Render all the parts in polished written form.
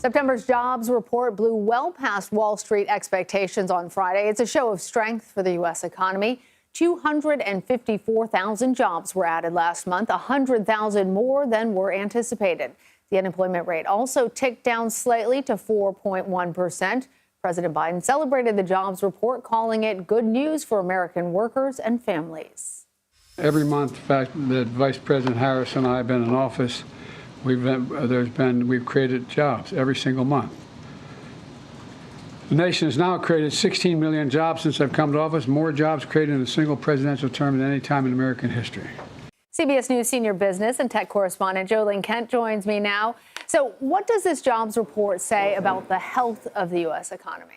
September's jobs report blew well past Wall Street expectations on Friday. It's a show of strength for the U.S. economy. 254,000 jobs were added last month, 100,000 more than were anticipated. The unemployment rate also ticked down slightly to 4.1%. President Biden celebrated the jobs report, calling it good news for American workers and families. Every month, in fact, that Vice President Harris and I have been in office, we've created jobs every single month. The nation has now created 16 million jobs since I've come to office, more jobs created in a single presidential term than any time in American history. CBS News senior business and tech correspondent Jo Ling Kent joins me now. So what does this jobs report say about the health of the U.S. economy?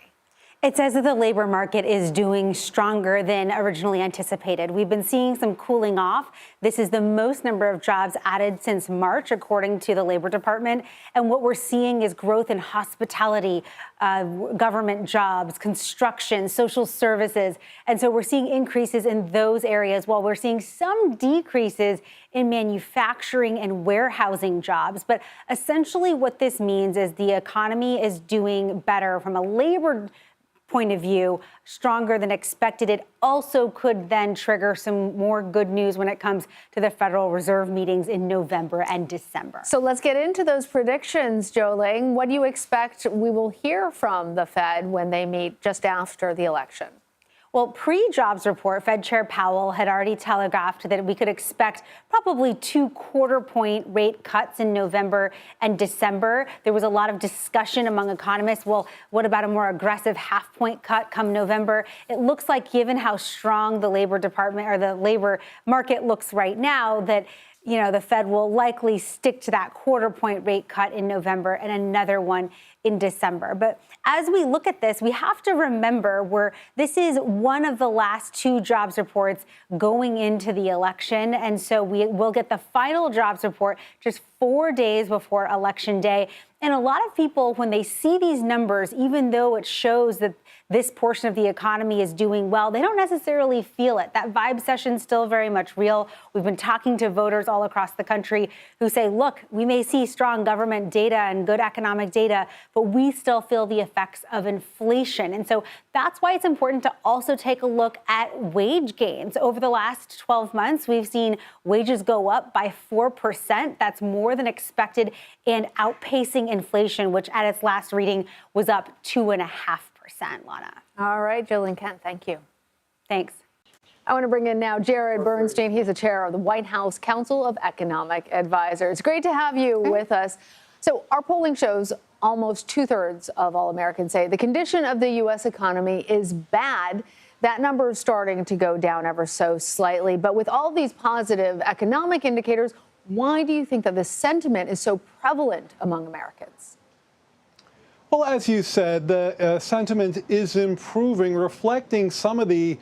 It says that the labor market is doing stronger than originally anticipated. We've been seeing some cooling off. This is the most number of jobs added since March, according to the Labor Department. And what we're seeing is growth in hospitality, government jobs, construction, social services. And so we're seeing increases in those areas while we're seeing some decreases in manufacturing and warehousing jobs. But essentially what this means is the economy is doing better from a labor point of view, stronger than expected. It also could then trigger some more good news when it comes to the Federal Reserve meetings in November and December. So let's get into those predictions, Jo Ling. What do you expect we will hear from the Fed when they meet just after the election? Well, pre-jobs report, Fed Chair Powell had already telegraphed that we could expect probably 2 quarter-point rate cuts in November and December. There was a lot of discussion among economists. Well, what about a more aggressive half-point cut come November? It looks like, given how strong the Labor Department or the labor market looks right now, that the Fed will likely stick to that quarter-point rate cut in November and another one in December. But as we look at this, we have to remember this is one of the last 2 jobs reports going into the election. And so we will get the final jobs report just 4 days before Election Day. And a lot of people, when they see these numbers, even though it shows that this portion of the economy is doing well, they don't necessarily feel it. That vibe session's still very much real. We've been talking to voters all across the country who say, look, we may see strong government data and good economic data, but we still feel the effects of inflation. And so that's why it's important to also take a look at wage gains. Over the last 12 months, we've seen wages go up by 4%. That's more than expected and outpacing inflation, which at its last reading was up 2.5%, Lana. All right, Jo Ling Kent, thank you. Thanks. I want to bring in now Jared Bernstein. He's the chair of the White House Council of Economic Advisors. Great to have you with us. So our polling shows almost 2/3 of all Americans say the condition of the U.S. economy is bad. That number is starting to go down ever so slightly. But with all these positive economic indicators, why do you think that this sentiment is so prevalent among Americans? Well, as you said, the sentiment is improving, reflecting some of the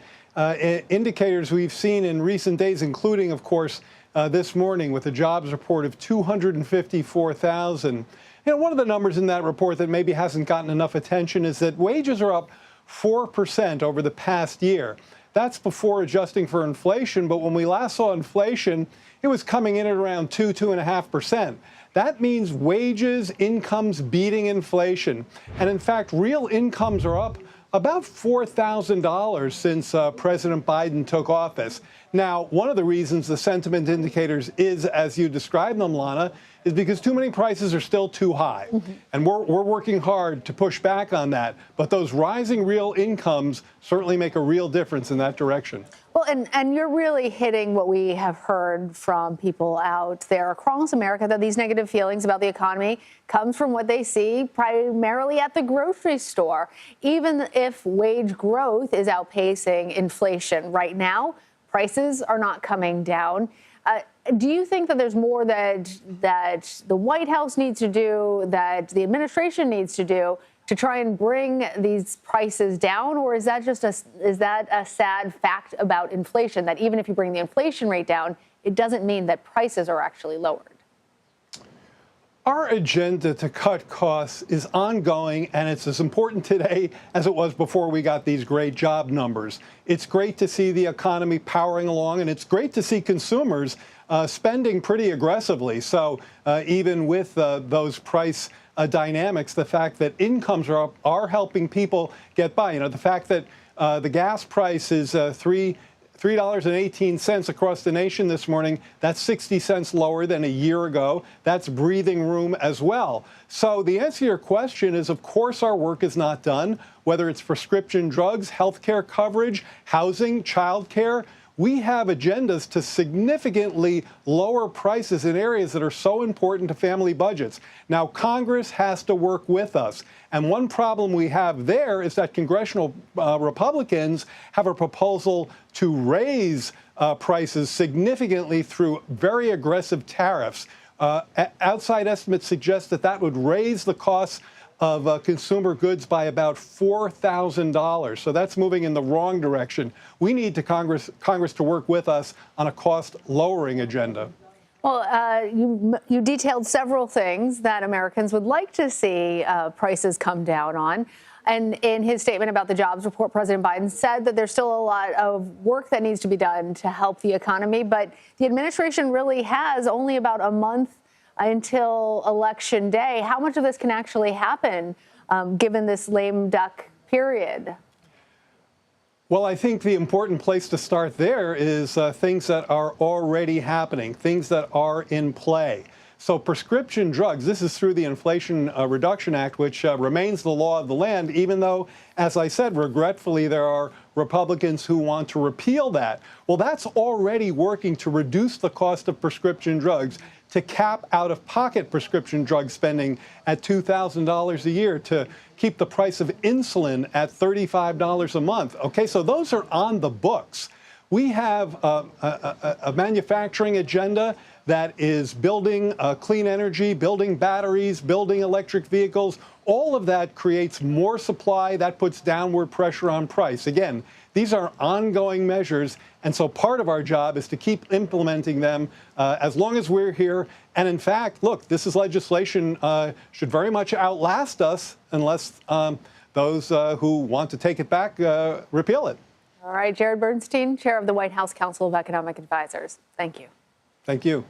indicators we've seen in recent days, including, of course, this morning with a jobs report of 254,000. One of the numbers in that report that maybe hasn't gotten enough attention is that wages are up 4% over the past year. That's before adjusting for inflation. But when we last saw inflation, it was coming in at around 2.5%. That means wages, incomes beating inflation. And in fact, real incomes are up about $4,000 since President Biden took office. Now, one of the reasons the sentiment indicators is, as you described them, Lana, is because too many prices are still too high. And we're working hard to push back on that. But those rising real incomes certainly make a real difference in that direction. Well, and you're really hitting what we have heard from people out there across America, that these negative feelings about the economy comes from what they see primarily at the grocery store. Even if wage growth is outpacing inflation right now, prices are not coming down. Do you think that there's more that the White House needs to do, that the administration needs to do to try and bring these prices down? Or is that just a sad fact about inflation, that even if you bring the inflation rate down, it doesn't mean that prices are actually lowered? Our agenda to cut costs is ongoing, and it's as important today as it was before we got these great job numbers. It's great to see the economy powering along, and it's great to see consumers spending pretty aggressively. So even with those price dynamics, the fact that incomes are up are helping people get by. You know, the fact that the gas price is $3.18 across the nation this morning. That's 60 cents lower than a year ago. That's breathing room as well. So the answer to your question is, of course, our work is not done, whether it's prescription drugs, health care coverage, housing, child care. We have agendas to significantly lower prices in areas that are so important to family budgets. Now, Congress has to work with us. And one problem we have there is that congressional Republicans have a proposal to raise prices significantly through very aggressive tariffs. Outside estimates suggest that that would raise the costs of consumer goods by about $4,000. So that's moving in the wrong direction. We need Congress to work with us on a cost-lowering agenda. Well, you detailed several things that Americans would like to see prices come down on. And in his statement about the jobs report, President Biden said that there's still a lot of work that needs to be done to help the economy. But the administration really has only about a month until Election Day. How much of this can actually happen given this lame duck period? Well, I think the important place to start there is things that are already happening, things that are in play. So prescription drugs, this is through the Inflation Reduction Act, which remains the law of the land, even though, as I said, regretfully, there are Republicans who want to repeal that. Well, that's already working to reduce the cost of prescription drugs, to cap out-of-pocket prescription drug spending at $2,000 a year, to keep the price of insulin at $35 a month. Okay, so those are on the books. We have a manufacturing agenda that is building clean energy, building batteries, building electric vehicles. All of that creates more supply. That puts downward pressure on price. Again, these are ongoing measures, and so part of our job is to keep implementing them as long as we're here. And in fact, look, this is legislation should very much outlast us unless those who want to take it back repeal it. All right, Jared Bernstein, chair of the White House Council of Economic Advisors. Thank you. Thank you.